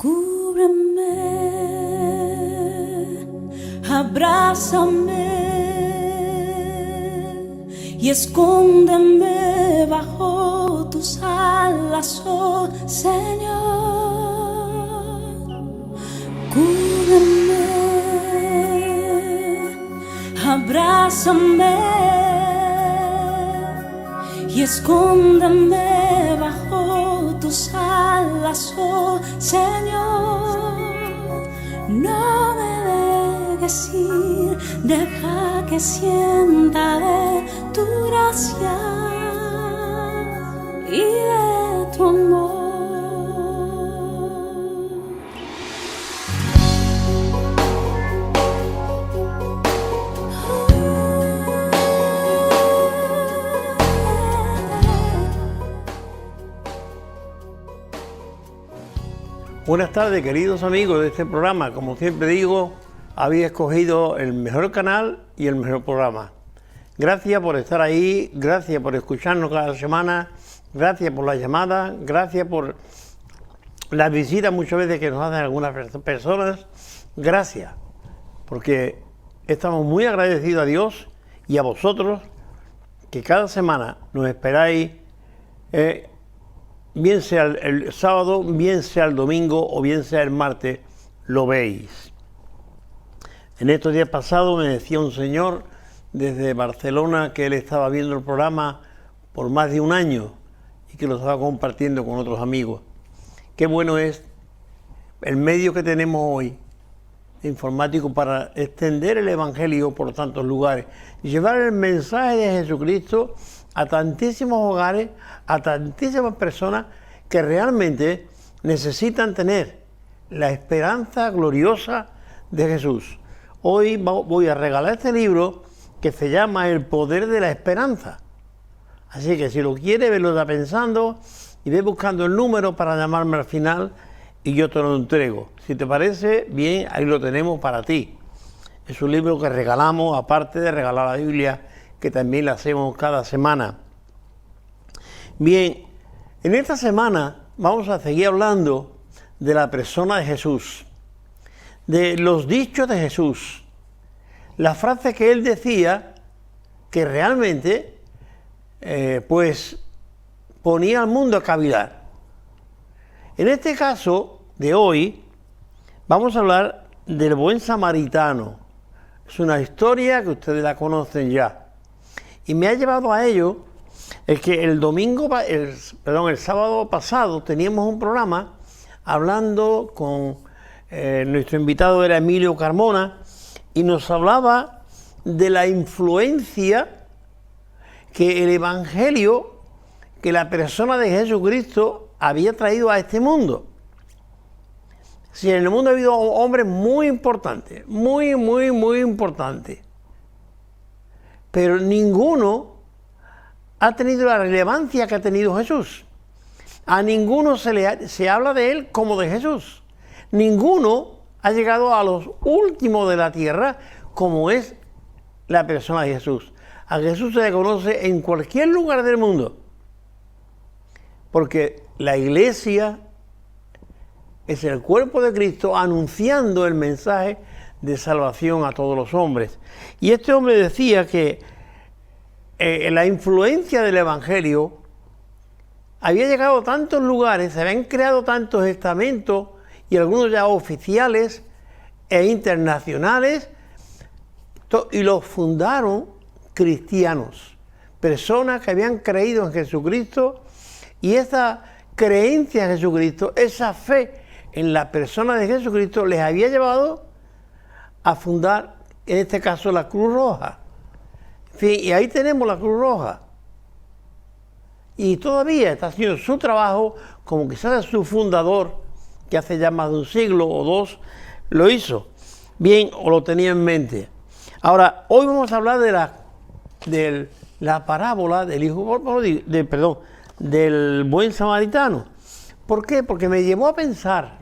Cúbreme, abrázame y escóndeme bajo tus alas, oh Señor. Cúbreme, abrázame y escóndeme bajo tus alas, oh Señor. No me dejes ir, deja que sienta de tu gracia y de tu amor. Buenas tardes, queridos amigos de este programa. Como siempre digo, habéis escogido el mejor canal y el mejor programa. Gracias por estar ahí, gracias por escucharnos cada semana, gracias por las llamadas, gracias por las visitas muchas veces que nos hacen algunas personas. Gracias, porque estamos muy agradecidos a Dios y a vosotros que cada semana nos esperáis, bien sea el sábado, bien sea el domingo o bien sea el martes, lo veis. En estos días pasados me decía un señor desde Barcelona que él estaba viendo el programa por más de un año y que lo estaba compartiendo con otros amigos. Qué bueno es el medio que tenemos hoy, informático, para extender el Evangelio por tantos lugares y llevar el mensaje de Jesucristo a tantísimos hogares, a tantísimas personas que realmente necesitan tener la esperanza gloriosa de Jesús. Hoy voy a regalar este libro que se llama El poder de la esperanza. Así que si lo quiere, ve lo está pensando y ve buscando el número para llamarme al final y yo te lo entrego. Si te parece bien, ahí lo tenemos para ti. Es un libro que regalamos, aparte de regalar la Biblia, que también la hacemos cada semana. Bien, en esta semana vamos a seguir hablando de la persona de Jesús, de los dichos de Jesús, las frases que él decía que realmente pues ponía al mundo a cavilar. En este caso de hoy vamos a hablar del buen samaritano. Es una historia que ustedes la conocen ya. Y me ha llevado a ello el que el sábado pasado teníamos un programa hablando con nuestro invitado era Emilio Carmona y nos hablaba de la influencia que el Evangelio, que la persona de Jesucristo había traído a este mundo. Sí, en el mundo ha habido hombres muy importantes, muy importantes. Pero ninguno ha tenido la relevancia que ha tenido Jesús. A ninguno se habla de él como de Jesús. Ninguno ha llegado a los últimos de la tierra como es la persona de Jesús. A Jesús se le conoce en cualquier lugar del mundo. Porque la iglesia es el cuerpo de Cristo anunciando el mensaje de salvación a todos los hombres. Y este hombre decía que la influencia del Evangelio había llegado a tantos lugares, se habían creado tantos estamentos y algunos ya oficiales e internacionales, y los fundaron cristianos, personas que habían creído en Jesucristo, y esa creencia en Jesucristo, esa fe en la persona de Jesucristo les había llevado a fundar, en este caso, la Cruz Roja. En fin, y ahí tenemos la Cruz Roja. Y todavía está haciendo su trabajo, como quizás su fundador, que hace ya más de un siglo o dos, lo hizo bien o lo tenía en mente. Ahora, hoy vamos a hablar de la parábola del del buen samaritano. ¿Por qué? Porque me llevó a pensar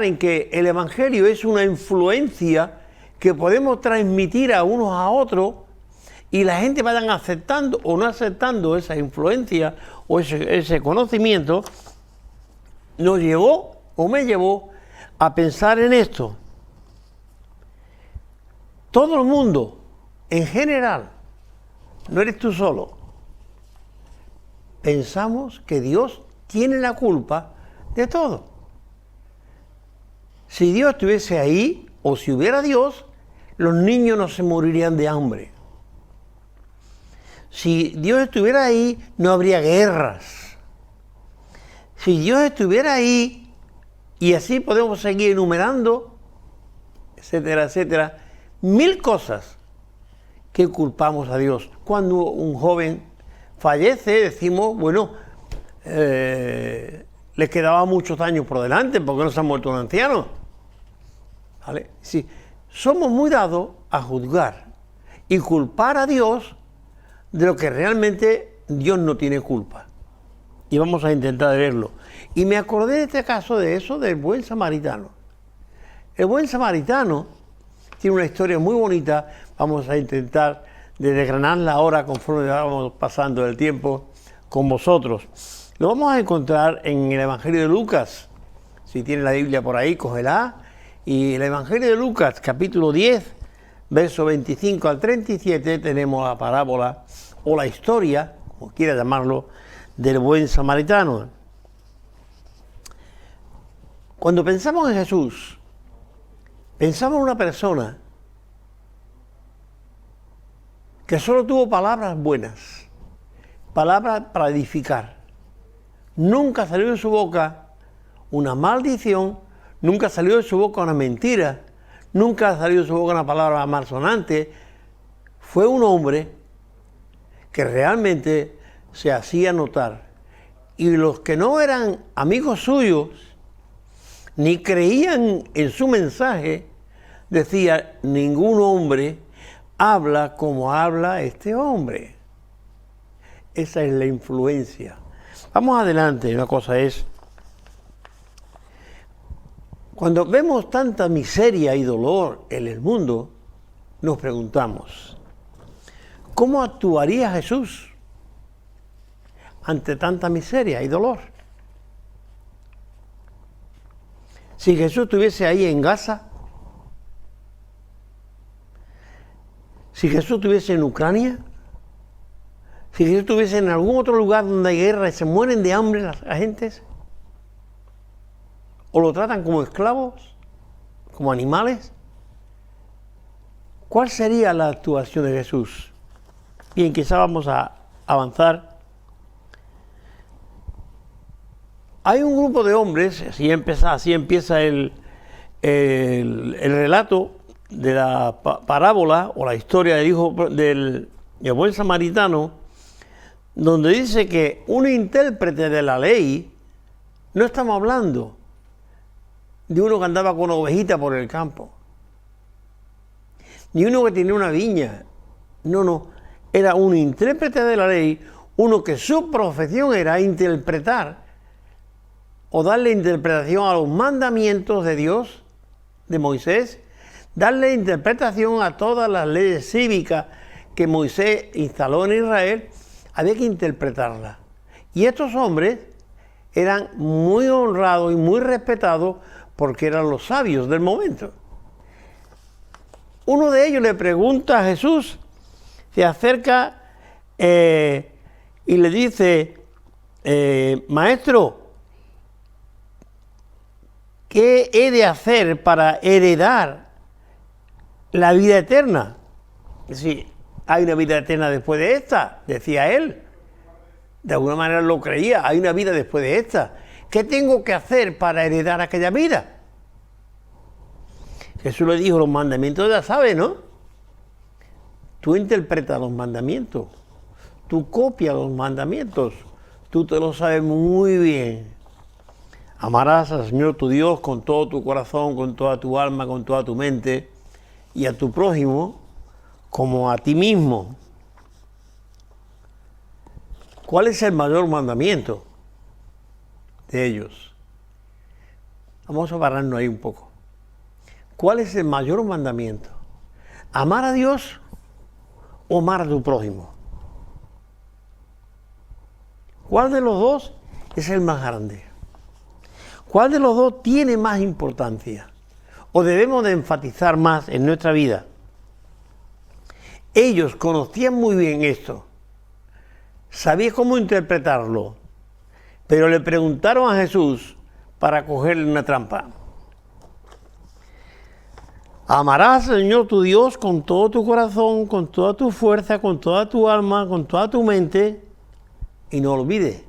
en que el Evangelio es una influencia que podemos transmitir a unos a otros y la gente vayan aceptando o no aceptando esa influencia o ese conocimiento, nos llevó o me llevó a pensar en esto. Todo el mundo, en general, no eres tú solo, pensamos que Dios tiene la culpa de todo. Si Dios estuviese ahí, o si hubiera Dios, los niños no se morirían de hambre. Si Dios estuviera ahí, no habría guerras. Si Dios estuviera ahí, y así podemos seguir enumerando, etcétera, etcétera, 1000 cosas que culpamos a Dios. Cuando un joven fallece, decimos, bueno, le quedaba muchos años por delante, porque no se ha muerto un anciano. ¿Vale? Sí, somos muy dados a juzgar y culpar a Dios de lo que realmente Dios no tiene culpa. Y vamos a intentar verlo. Y me acordé de este caso de eso, del buen samaritano. El buen samaritano tiene una historia muy bonita. Vamos a intentar de desgranarla ahora conforme vamos pasando el tiempo con vosotros. Lo vamos a encontrar en el Evangelio de Lucas. Si tiene la Biblia por ahí, cógela. Y el Evangelio de Lucas, capítulo 10, verso 25 al 37, tenemos la parábola o la historia, como quiera llamarlo, del buen samaritano. Cuando pensamos en Jesús, pensamos en una persona que solo tuvo palabras buenas, palabras para edificar. Nunca salió de su boca una maldición, nunca salió de su boca una mentira, nunca salió de su boca una palabra malsonante. Fue un hombre que realmente se hacía notar. Y los que no eran amigos suyos, ni creían en su mensaje, decían, ningún hombre habla como habla este hombre. Esa es la influencia. Vamos adelante. Una cosa es, cuando vemos tanta miseria y dolor en el mundo, nos preguntamos, ¿cómo actuaría Jesús ante tanta miseria y dolor? Si Jesús estuviese ahí en Gaza, si Jesús estuviese en Ucrania, si Jesús estuviese en algún otro lugar donde hay guerra y se mueren de hambre las gentes, o lo tratan como esclavos, como animales, ¿cuál sería la actuación de Jesús? Bien, quizá vamos a avanzar. Hay un grupo de hombres, así empieza el relato de la parábola o la historia del hijo del buen samaritano, donde dice que un intérprete de la ley, no estamos hablando de uno que andaba con una ovejita por el campo, ni uno que tenía una viña, no, era un intérprete de la ley, uno que su profesión era interpretar o darle interpretación a los mandamientos de Dios, de Moisés, darle interpretación a todas las leyes cívicas que Moisés instaló en Israel, había que interpretarlas. Y estos hombres eran muy honrados y muy respetados porque eran los sabios del momento. Uno de ellos le pregunta a Jesús, se acerca y le dice, maestro, ¿qué he de hacer para heredar la vida eterna? Es decir, hay una vida eterna después de esta, decía él. De alguna manera lo creía, hay una vida después de esta. ¿Qué tengo que hacer para heredar aquella vida? Jesús le dijo, los mandamientos ya sabes, ¿no? Tú interpretas los mandamientos, tú copias los mandamientos, tú te lo sabes muy bien. Amarás al Señor tu Dios con todo tu corazón, con toda tu alma, con toda tu mente, y a tu prójimo como a ti mismo. ¿Cuál es el mayor mandamiento de ellos? Vamos a pararnos ahí un poco. ¿Cuál es el mayor mandamiento? ¿Amar a Dios o amar a tu prójimo? ¿Cuál de los dos es el más grande? ¿Cuál de los dos tiene más importancia? ¿O debemos de enfatizar más en nuestra vida? Ellos conocían muy bien esto, sabían cómo interpretarlo, pero le preguntaron a Jesús para cogerle una trampa. Amarás al Señor tu Dios con todo tu corazón, con toda tu fuerza, con toda tu alma, con toda tu mente, y no olvides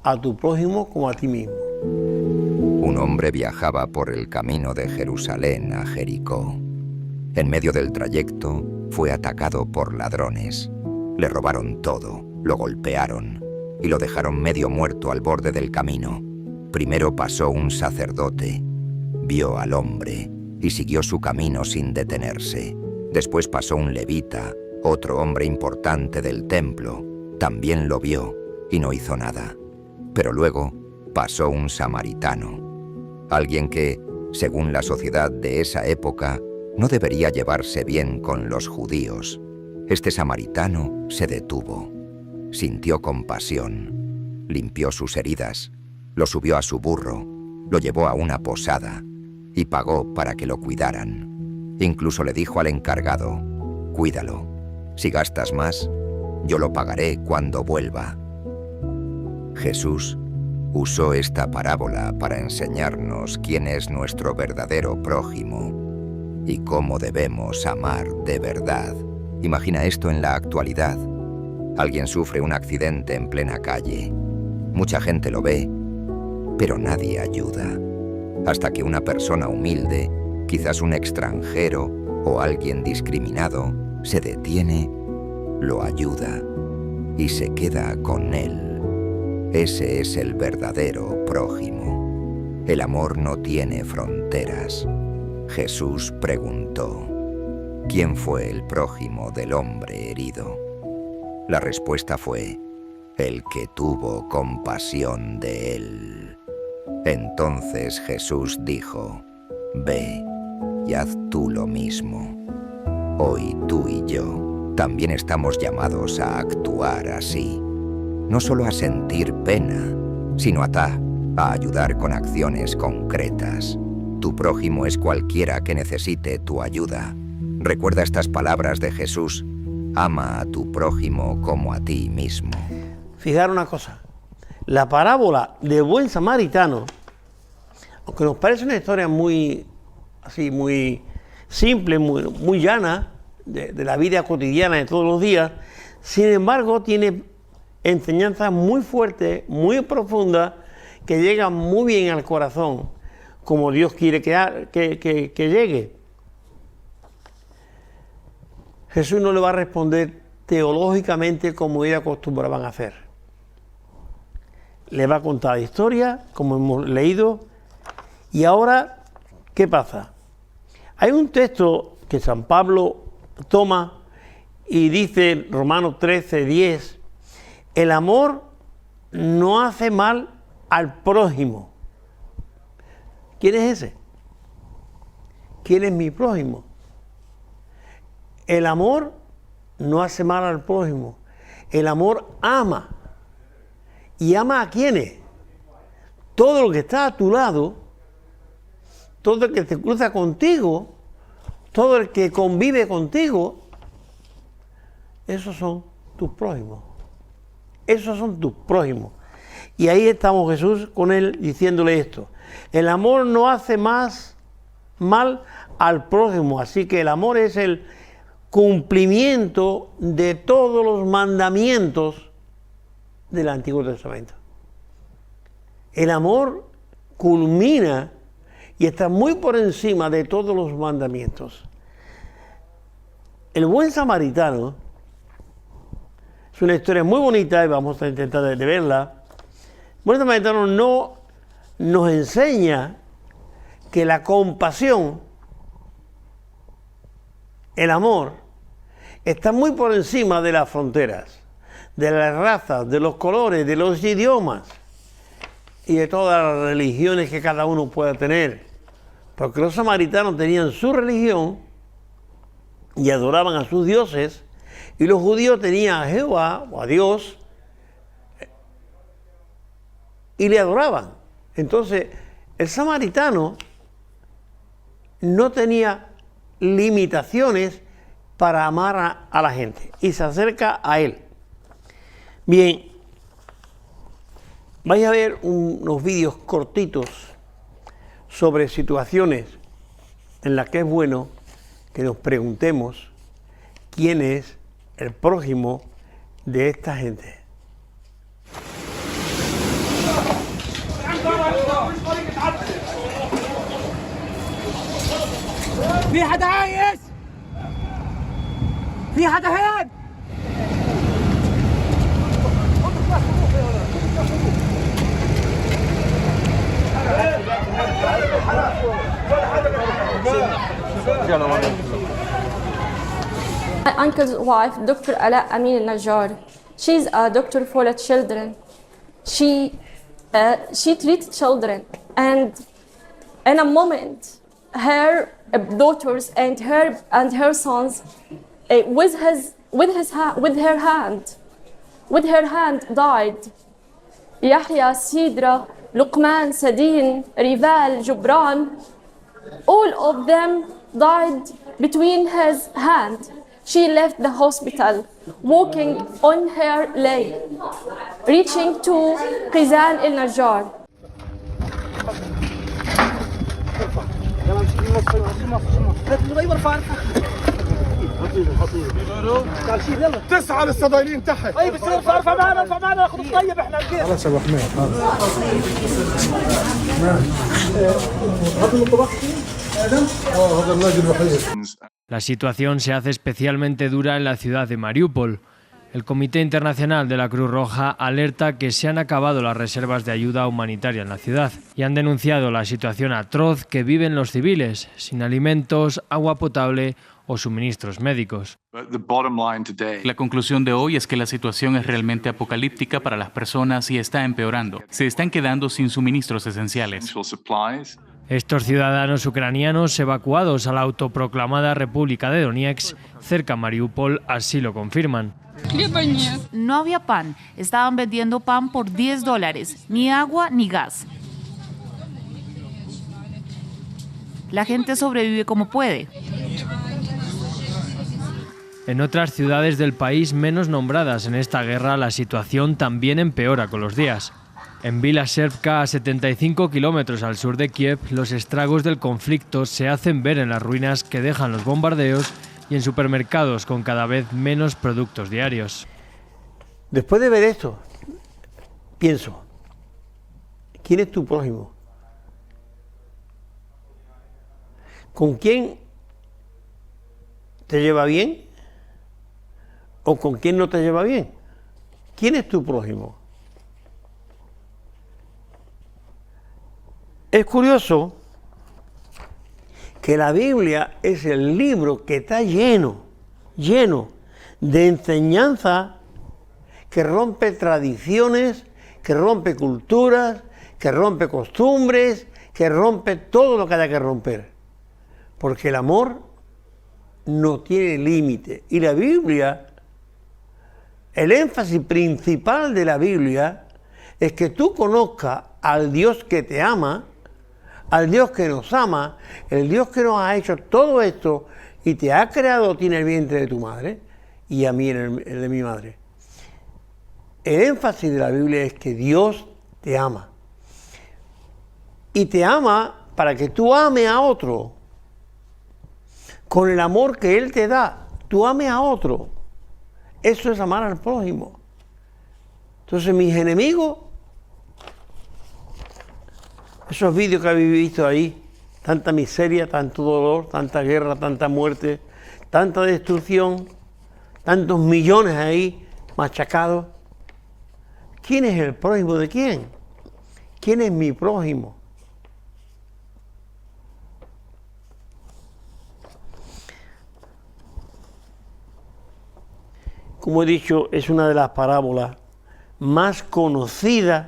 a tu prójimo como a ti mismo. Un hombre viajaba por el camino de Jerusalén a Jericó. En medio del trayecto fue atacado por ladrones. Le robaron todo, lo golpearon y lo dejaron medio muerto al borde del camino. Primero pasó un sacerdote, vio al hombre y siguió su camino sin detenerse. Después pasó un levita, otro hombre importante del templo. También lo vio y no hizo nada. Pero luego pasó un samaritano, alguien que, según la sociedad de esa época, no debería llevarse bien con los judíos. Este samaritano se detuvo, sintió compasión, limpió sus heridas, lo subió a su burro, lo llevó a una posada y pagó para que lo cuidaran. Incluso le dijo al encargado: «Cuídalo. Si gastas más, yo lo pagaré cuando vuelva». Jesús usó esta parábola para enseñarnos quién es nuestro verdadero prójimo y cómo debemos amar de verdad. Imagina esto en la actualidad. Alguien sufre un accidente en plena calle. Mucha gente lo ve, pero nadie ayuda. Hasta que una persona humilde, quizás un extranjero o alguien discriminado, se detiene, lo ayuda y se queda con él. Ese es el verdadero prójimo. El amor no tiene fronteras. Jesús preguntó: ¿quién fue el prójimo del hombre herido? La respuesta fue: el que tuvo compasión de él. Entonces Jesús dijo: ve y haz tú lo mismo. Hoy tú y yo también estamos llamados a actuar así. No solo a sentir pena, sino a ayudar con acciones concretas. Tu prójimo es cualquiera que necesite tu ayuda. Recuerda estas palabras de Jesús: ama a tu prójimo como a ti mismo. Fijaros una cosa, la parábola del buen samaritano, aunque nos parece una historia muy simple, muy llana, de la vida cotidiana de todos los días, sin embargo tiene enseñanzas muy fuertes, muy profundas, que llegan muy bien al corazón, como Dios quiere que llegue. Jesús no le va a responder teológicamente como ellos acostumbraban a hacer. Le va a contar la historia, como hemos leído, y ahora, ¿qué pasa? Hay un texto que San Pablo toma y dice en Romanos 13:10, el amor no hace mal al prójimo. ¿Quién es ese? ¿Quién es mi prójimo? El amor no hace mal al prójimo. El amor ama. ¿Y ama a quiénes? Todo lo que está a tu lado, todo el que se cruza contigo, todo el que convive contigo, esos son tus prójimos. Esos son tus prójimos. Y ahí estamos Jesús con él diciéndole esto. El amor no hace más mal al prójimo. Así que el amor es el cumplimiento de todos los mandamientos del Antiguo Testamento. El amor culmina y está muy por encima de todos los mandamientos. El buen samaritano es una historia muy bonita y vamos a intentar de verla. El buen samaritano no nos enseña que la compasión, el amor, está muy por encima de las fronteras, de las razas, de los colores, de los idiomas y de todas las religiones que cada uno pueda tener. Porque los samaritanos tenían su religión y adoraban a sus dioses, y los judíos tenían a Jehová o a Dios y le adoraban. Entonces, el samaritano no tenía limitaciones para amar a la gente y se acerca a él. Bien, vais a ver unos vídeos cortitos sobre situaciones en las que es bueno que nos preguntemos quién es el prójimo de esta gente. في حدا عايش؟ في حدا هاد؟ My uncle's wife, Dr. Ala Amin Najjar, she's a doctor for the children. She treats children, and in a moment, her daughters and her sons, with her hand, died. Yahya, Sidra, Luqman, Sadin, Rival, Jubran, all of them died between his hand. She left the hospital, walking on her leg, reaching to Qizan al-Najjar. تسعة للصدايلين تحت. طيب بتصير ارفع معنا ناخذ الطيب احنا كيف؟ خلاص يا ابو حميد هذا الراجل الوحيد. La situación se hace especialmente dura en la ciudad de Mariúpol. El Comité Internacional de la Cruz Roja alerta que se han acabado las reservas de ayuda humanitaria en la ciudad y han denunciado la situación atroz que viven los civiles, sin alimentos, agua potable o suministros médicos. La conclusión de hoy es que la situación es realmente apocalíptica para las personas y está empeorando. Se están quedando sin suministros esenciales. Estos ciudadanos ucranianos evacuados a la autoproclamada República de Donetsk, cerca a Mariúpol, así lo confirman. No había pan, estaban vendiendo pan por $10, ni agua ni gas. La gente sobrevive como puede. En otras ciudades del país menos nombradas en esta guerra, la situación también empeora con los días. En Vila Servka, a 75 kilómetros al sur de Kiev, los estragos del conflicto se hacen ver en las ruinas que dejan los bombardeos y en supermercados con cada vez menos productos diarios. Después de ver esto, pienso, ¿quién es tu prójimo? ¿Con quién te lleva bien o con quién no te lleva bien? ¿Quién es tu prójimo? Es curioso que la Biblia es el libro que está lleno de enseñanza que rompe tradiciones, que rompe culturas, que rompe costumbres, que rompe todo lo que haya que romper. Porque el amor no tiene límite. Y la Biblia, el énfasis principal de la Biblia es que tú conozcas al Dios que te ama, al Dios que nos ama, el Dios que nos ha hecho todo esto y te ha creado, tiene el vientre de tu madre y a mí el de mi madre. El énfasis de la Biblia es que Dios te ama. Y te ama para que tú ames a otro. Con el amor que Él te da, tú ames a otro. Eso es amar al prójimo. Entonces mis enemigos, esos vídeos que habéis visto ahí, tanta miseria, tanto dolor, tanta guerra, tanta muerte, tanta destrucción, tantos millones ahí machacados. ¿Quién es el prójimo de quién? ¿Quién es mi prójimo? Como he dicho, es una de las parábolas más conocidas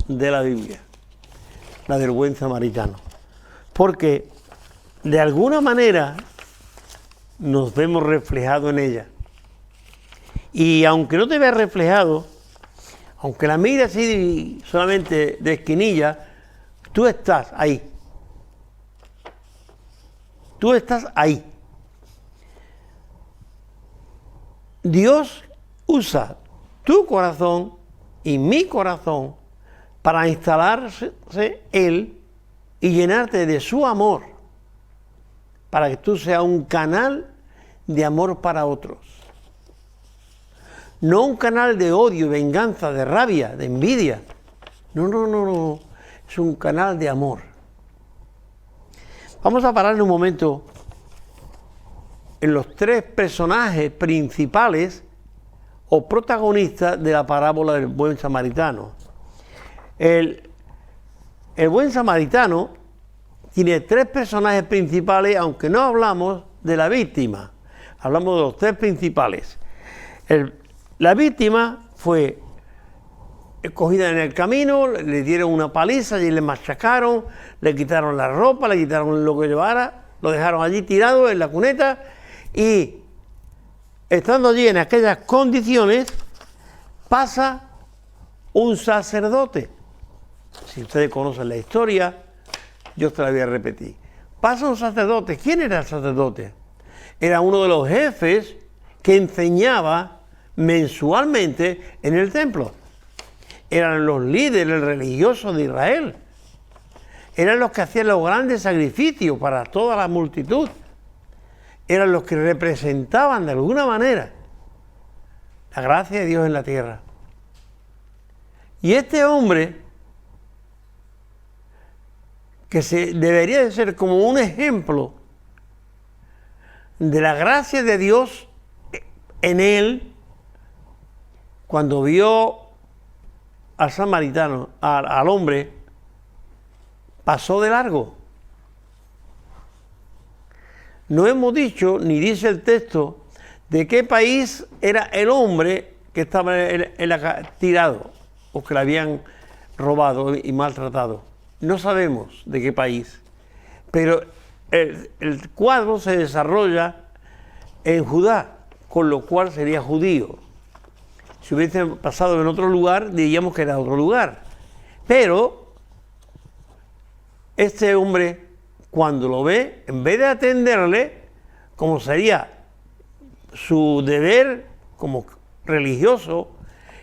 de la Biblia, la del buen samaritano, porque de alguna manera nos vemos reflejados en ella. Y aunque no te veas reflejado, aunque la mires así solamente de esquinilla, Tú estás ahí. Tú estás ahí. Dios usa tu corazón y mi corazón para instalarse Él y llenarte de su amor, para que tú seas un canal de amor para otros. No un canal de odio, venganza, de rabia, de envidia. No. Es un canal de amor. Vamos a parar un momento en los tres personajes principales o protagonistas de la parábola del buen samaritano. El buen samaritano tiene tres personajes principales, aunque no hablamos de la víctima. Hablamos de los tres principales. La víctima fue cogida en el camino, le dieron una paliza y le machacaron, le quitaron la ropa, le quitaron lo que llevara, lo dejaron allí tirado en la cuneta y estando allí en aquellas condiciones pasa un sacerdote. Si ustedes conocen la historia, yo te la voy a repetir. Pasa un sacerdote. ¿Quién era el sacerdote? Era uno de los jefes que enseñaba mensualmente en el templo. Eran los líderes religiosos de Israel. Eran los que hacían los grandes sacrificios para toda la multitud. Eran los que representaban de alguna manera la gracia de Dios en la tierra. Y este hombre, que debería de ser como un ejemplo de la gracia de Dios en él, cuando vio al samaritano, al hombre, pasó de largo. No hemos dicho, ni dice el texto, de qué país era el hombre que estaba tirado o que le habían robado y maltratado. No sabemos de qué país, pero el cuadro se desarrolla en Judá, con lo cual sería judío. Si hubiese pasado en otro lugar, diríamos que era otro lugar. Pero este hombre, cuando lo ve, en vez de atenderle, como sería su deber como religioso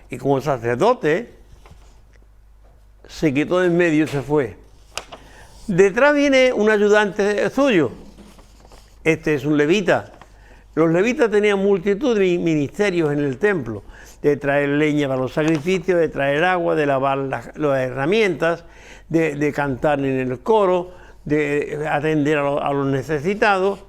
y como sacerdote, se quitó de en medio y se fue. Detrás viene un ayudante suyo. Este es un levita. Los levitas tenían multitud de ministerios en el templo, de traer leña para los sacrificios, de traer agua, de lavar las herramientas, de cantar en el coro, de atender a los necesitados.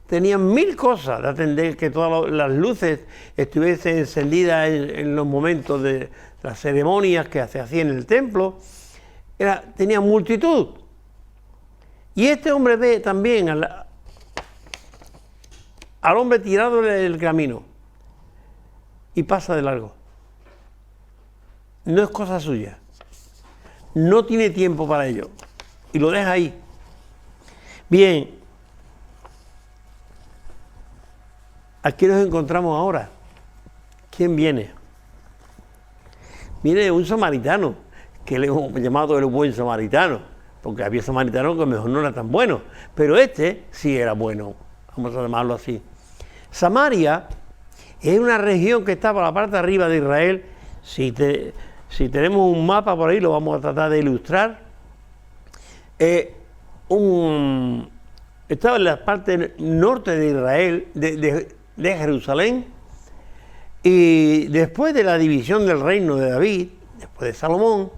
Tenían mil cosas de atender, que todas las luces estuviesen encendidas en los momentos de las ceremonias que se hacían en el templo. Tenía multitud. Y este hombre ve también al hombre tirado del camino y pasa de largo. No es cosa suya. No tiene tiempo para ello. Y lo deja ahí. Bien. Aquí nos encontramos ahora. ¿Quién viene? Viene un samaritano, que le hemos llamado el buen samaritano, porque había samaritanos que mejor no eran tan buenos, pero este sí era bueno, vamos a llamarlo así. Samaria es una región que está por la parte de arriba de Israel. Si tenemos un mapa por ahí, lo vamos a tratar de ilustrar. Estaba en la parte norte de Israel, de Jerusalén, y después de la división del reino de David, después de Salomón,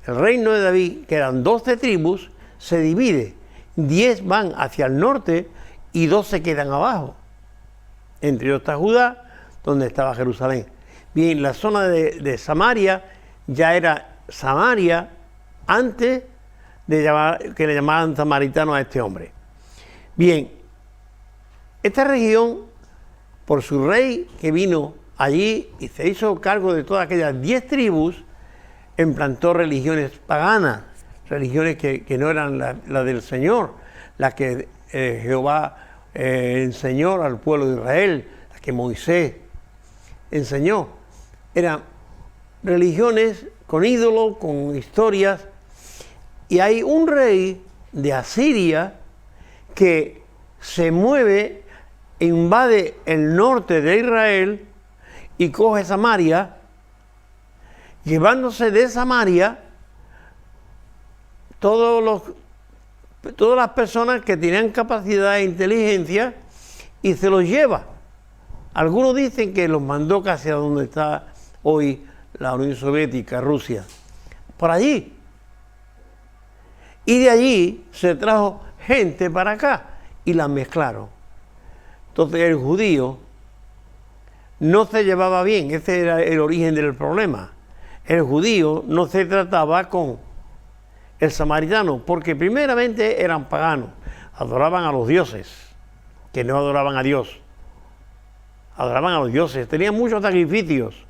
el reino de David, que eran 12 tribus, se divide. 10 van hacia el norte y 2 se quedan abajo. Entre ellos está Judá, donde estaba Jerusalén. Bien, la zona de Samaria ya era Samaria antes de que le llamaran samaritano a este hombre. Bien, esta región, por su rey que vino allí y se hizo cargo de todas aquellas 10 tribus, implantó religiones paganas, religiones que no eran la del Señor, las que Jehová enseñó al pueblo de Israel, las que Moisés enseñó. Eran religiones con ídolos, con historias, Y hay un rey de Asiria que se mueve, invade el norte de Israel y coge Samaria, llevándose de Samaria todas las personas que tenían capacidad e inteligencia y se los lleva. Algunos dicen que los mandó casi a donde está hoy la Unión Soviética, Rusia, por allí. Y de allí se trajo gente para acá y la mezclaron. Entonces el judío no se llevaba bien, ese era el origen del problema. El judío no se trataba con el samaritano, porque primeramente eran paganos, adoraban a los dioses, que no adoraban a Dios. Adoraban a los dioses, tenían muchos sacrificios,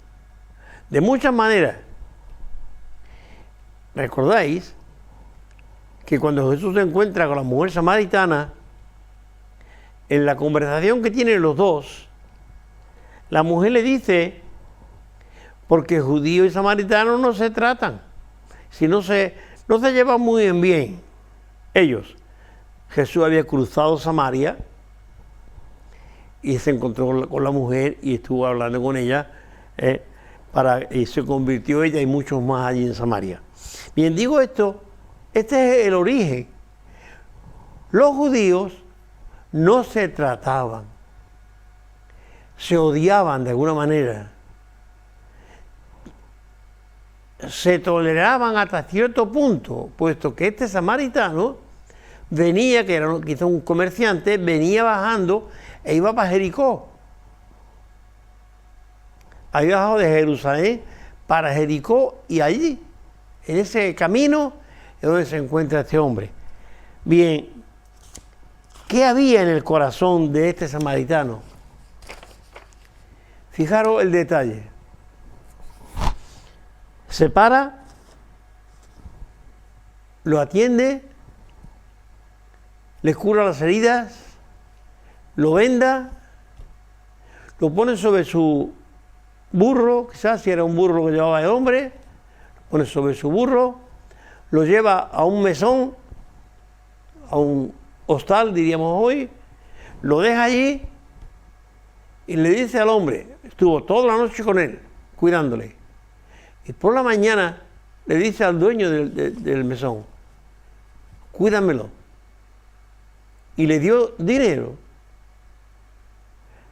de muchas maneras. ¿Recordáis que cuando Jesús se encuentra con la mujer samaritana, en la conversación que tienen los dos, la mujer le dice, porque judío y samaritano no se tratan, si no se llevan muy bien ellos. Jesús había cruzado Samaria y se encontró con la mujer y estuvo hablando con ella, y se convirtió ella y muchos más allí en Samaria. Bien, digo esto, este es el origen. Los judíos no se trataban, se odiaban de alguna manera, se toleraban hasta cierto punto, puesto que este samaritano venía, que era quizá un comerciante, venía bajando e iba para Jericó. Había bajado de Jerusalén para Jericó y allí, en ese camino, es donde se encuentra este hombre. Bien, ¿qué había en el corazón de este samaritano? Fijaros el detalle. Se para, lo atiende, le cura las heridas, lo venda, lo pone sobre su burro, quizás si era un burro que llevaba el hombre, lo pone sobre su burro, lo lleva a un mesón, a un hostal, diríamos hoy, lo deja allí y le dice al hombre, estuvo toda la noche con él, cuidándole, y por la mañana le dice al dueño del mesón, cuídamelo, y le dio dinero.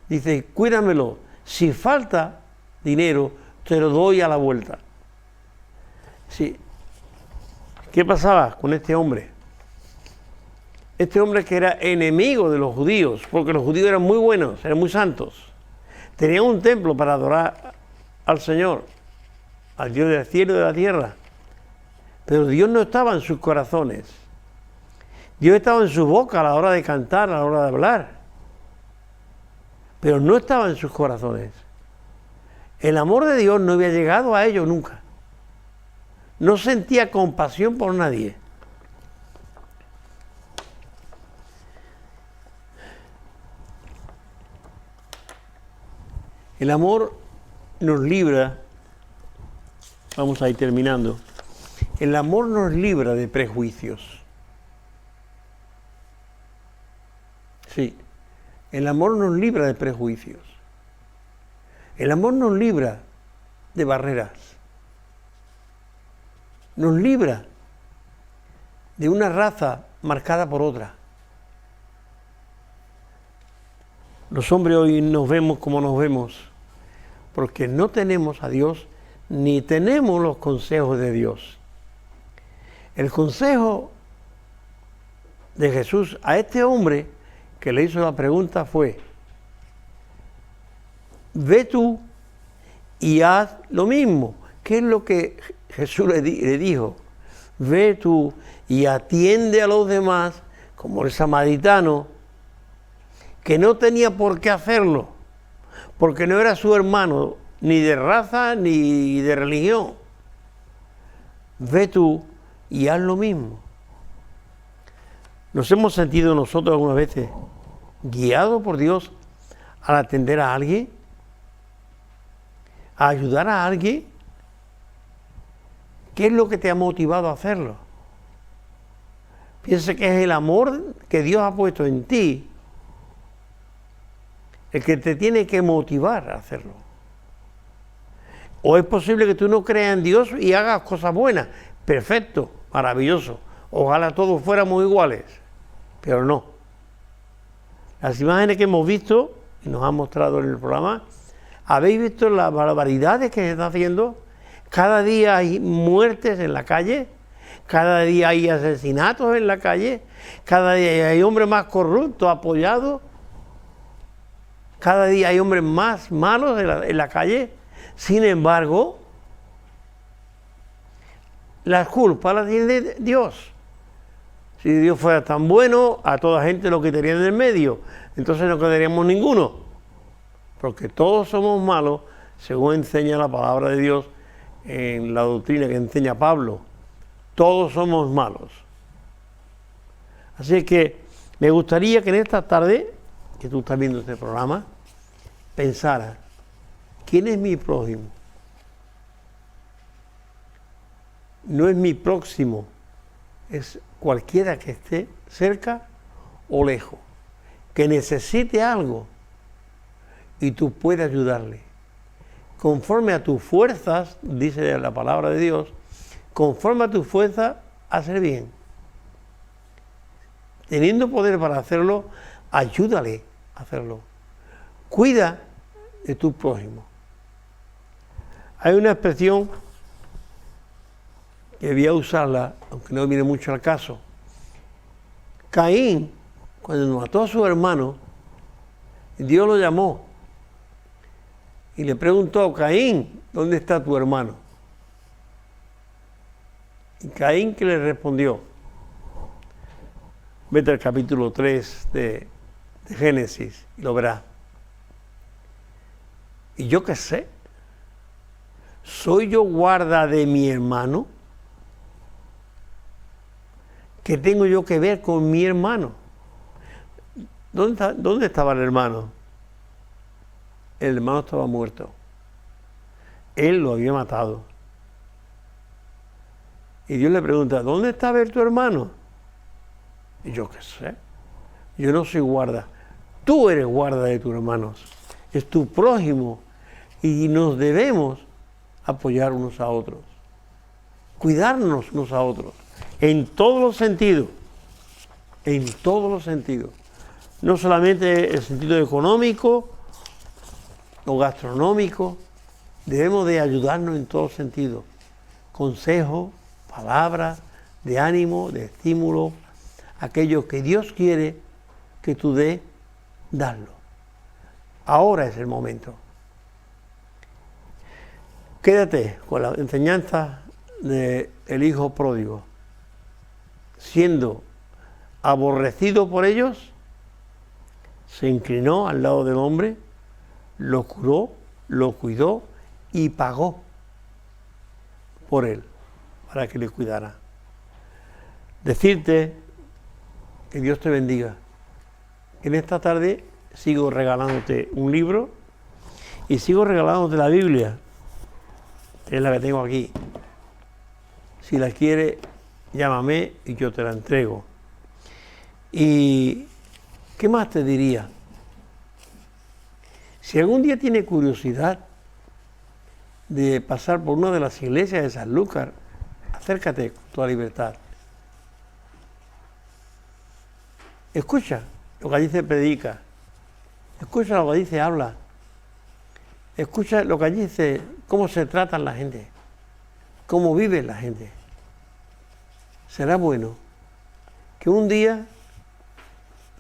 Dice, cuídamelo, si falta dinero, te lo doy a la vuelta. Sí. ¿Qué pasaba con este hombre? Este hombre que era enemigo de los judíos, porque los judíos eran muy buenos, eran muy santos. Tenían un templo para adorar al Señor, al Dios del cielo y de la tierra. Pero Dios no estaba en sus corazones. Dios estaba en su boca a la hora de cantar, a la hora de hablar. Pero no estaba en sus corazones. El amor de Dios no había llegado a ellos nunca. No sentía compasión por nadie. El amor nos libra, vamos a ir terminando, el amor nos libra de prejuicios. Sí, el amor nos libra de prejuicios. El amor nos libra de barreras. Nos libra de una raza marcada por otra. Los hombres hoy nos vemos como nos vemos, porque no tenemos a Dios ni tenemos los consejos de Dios. El consejo de Jesús a este hombre que le hizo la pregunta fue: ve tú y haz lo mismo. ¿Qué es lo que Jesús le dijo? Ve tú y atiende a los demás, como el samaritano, que no tenía por qué hacerlo, porque no era su hermano, ni de raza, ni de religión. Ve tú y haz lo mismo. ¿Nos hemos sentido nosotros algunas veces guiados por Dios al atender a alguien? ¿A ayudar a alguien? ¿Qué es lo que te ha motivado a hacerlo? Piensa que es el amor que Dios ha puesto en ti el que te tiene que motivar a hacerlo. O es posible que tú no creas en Dios y hagas cosas buenas. Perfecto, maravilloso. Ojalá todos fuéramos iguales, pero no. Las imágenes que hemos visto y nos han mostrado en el programa, ¿habéis visto las barbaridades que se están haciendo? Cada día hay muertes en la calle, cada día hay asesinatos en la calle, cada día hay hombres más corruptos, apoyados, cada día hay hombres más malos en la calle. Sin embargo, la culpa la tiene Dios. Si Dios fuera tan bueno, a toda gente lo quitaría en el medio, entonces no quedaríamos ninguno, porque todos somos malos, según enseña la palabra de Dios en la doctrina que enseña Pablo. Todos somos malos. Así que me gustaría que en esta tarde, que tú estás viendo este programa, pensara, ¿quién es mi prójimo? No es mi próximo, es cualquiera que esté cerca o lejos, que necesite algo y tú puedes ayudarle. Conforme a tus fuerzas, dice la palabra de Dios, conforme a tus fuerzas, hacer bien. Teniendo poder para hacerlo, ayúdale a hacerlo. Cuida de tu prójimo. Hay una expresión que voy a usarla, aunque no viene mucho al caso. Caín, cuando mató a su hermano, Dios lo llamó y le preguntó: Caín, ¿dónde está tu hermano? Y Caín, que le respondió, vete al capítulo 3 de Génesis y lo verás. ¿Y yo qué sé? ¿Soy yo guarda de mi hermano? ¿Qué tengo yo que ver con mi hermano? ¿Dónde estaba el hermano? El hermano estaba muerto. Él lo había matado. Y Dios le pregunta: ¿dónde está tu hermano? Y yo qué sé. Yo no soy guarda. Tú eres guarda de tus hermanos. Es tu prójimo. Y nos debemos apoyar unos a otros. Cuidarnos unos a otros. En todos los sentidos. En todos los sentidos. No solamente el sentido económico o gastronómico. Debemos de ayudarnos en todos sentidos. Consejos, palabras de ánimo, de estímulo. Aquello que Dios quiere que tú des, darlo. Ahora es el momento. Quédate con la enseñanza del hijo pródigo. Siendo aborrecido por ellos, se inclinó al lado del hombre, lo curó, lo cuidó y pagó por él, para que le cuidara. Decirte que Dios te bendiga. En esta tarde sigo regalándote un libro y sigo regalándote la Biblia, que es la que tengo aquí. Si la quieres, llámame y yo te la entrego. ¿Y qué más te diría? Si algún día tienes curiosidad de pasar por una de las iglesias de Sanlúcar, acércate con toda libertad. Escucha lo que allí se predica. Escucha lo que allí se habla. Escucha lo que allí se, cómo se trata la gente, cómo vive la gente. Será bueno que un día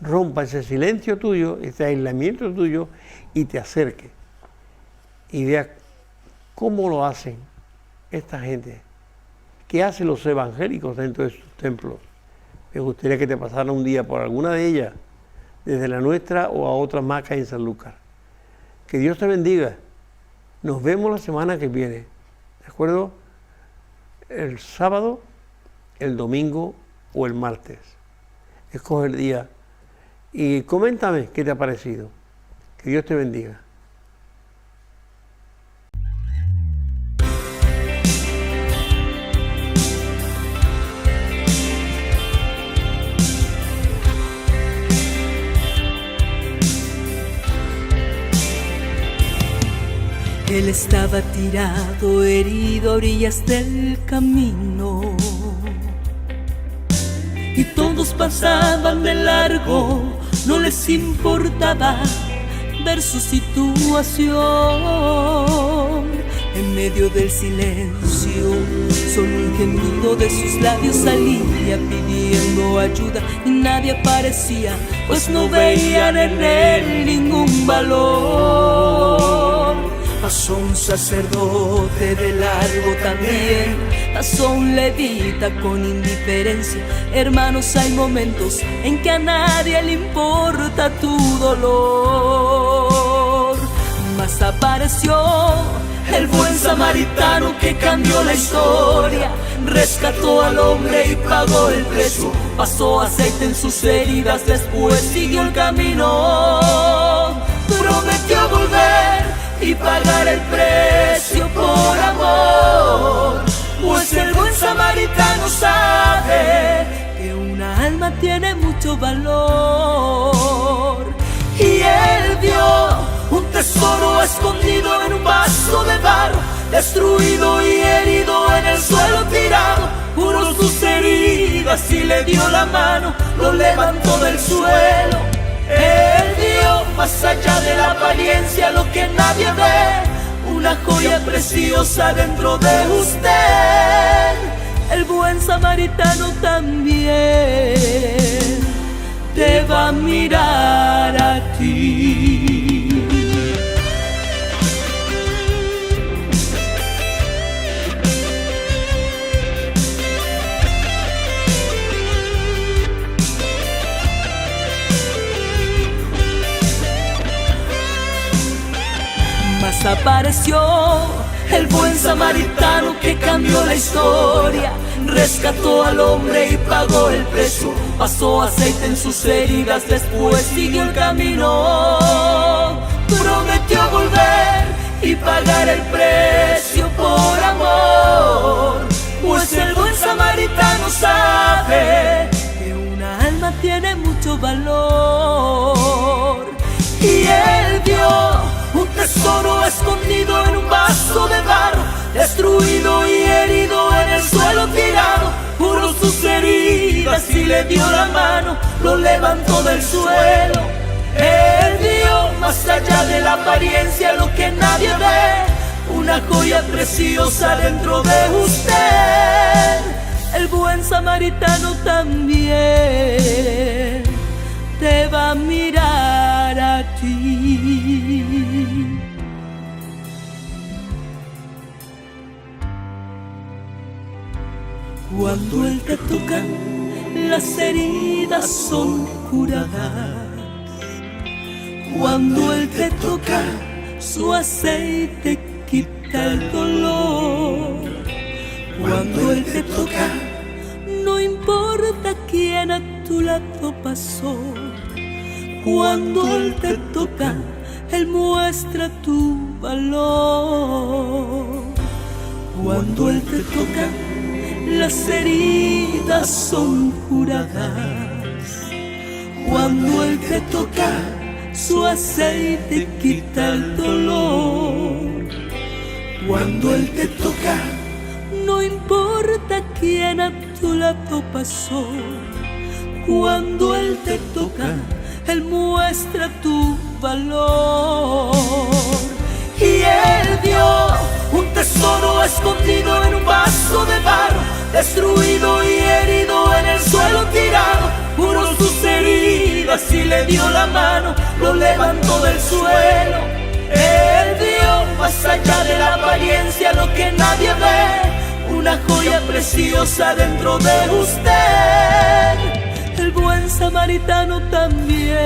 rompa ese silencio tuyo, ese aislamiento tuyo y te acerque y vea cómo lo hacen esta gente, qué hacen los evangélicos dentro de sus templos. Me gustaría que te pasara un día por alguna de ellas, desde la nuestra o a otras más que hay en Sanlúcar. Que Dios te bendiga. Nos vemos la semana que viene, ¿de acuerdo? El sábado, el domingo o el martes. Escoge el día y coméntame qué te ha parecido. Que Dios te bendiga. Él estaba tirado, herido a orillas del camino, y todos pasaban de largo, no les importaba ver su situación. En medio del silencio, solo un gemido de sus labios salía pidiendo ayuda, y nadie aparecía, pues no veían en él ningún valor. Pasó un sacerdote de largo también, pasó un levita con indiferencia. Hermanos, hay momentos en que a nadie le importa tu dolor. Mas apareció el buen samaritano que cambió la historia, rescató al hombre y pagó el precio. Pasó aceite en sus heridas, después siguió el camino. Prometió volver y pagar el precio por amor, pues el buen samaritano sabe que una alma tiene mucho valor. Y él vio un tesoro escondido en un vaso de barro, destruido y herido en el suelo tirado. Curó sus heridas y le dio la mano, lo levantó del suelo. Él dio más allá de la apariencia lo que nadie ve, una joya preciosa dentro de usted. El buen samaritano también te va a mirar a ti. Mas apareció el buen samaritano que cambió la historia, rescató al hombre y pagó el precio. Pasó aceite en sus heridas, después siguió el camino. Prometió volver y pagar el precio por amor, pues el buen samaritano sabe que una alma tiene mucho valor. Y él vio un tesoro escondido en un vaso de barro, destruido y herido en el suelo tirado. Curó sus heridas y le dio la mano, lo levantó del suelo. Él dio más allá de la apariencia lo que nadie ve, una joya preciosa dentro de usted. El buen samaritano también te va a mirar a ti. Cuando Él te toca, las heridas son curadas. Cuando Él te toca, su aceite quita el dolor. Cuando Él te toca, no importa quién a tu lado pasó. Cuando Él te toca, Él muestra tu valor. Cuando Él te toca, las heridas son curadas. Cuando Él te toca, su aceite quita el dolor. Cuando Él te toca, no importa quién a tu lado pasó. Cuando Él te toca, Él muestra tu valor. Y Él dio un tesoro escondido en un vaso de barro, destruido y herido en el suelo tirado. Curó sus heridas y le dio la mano, lo levantó del suelo. Él dio más allá de la apariencia lo que nadie ve, una joya preciosa dentro de usted. El buen samaritano también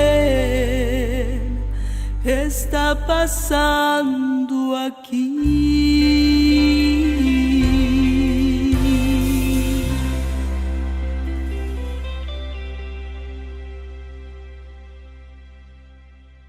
está pasando aquí.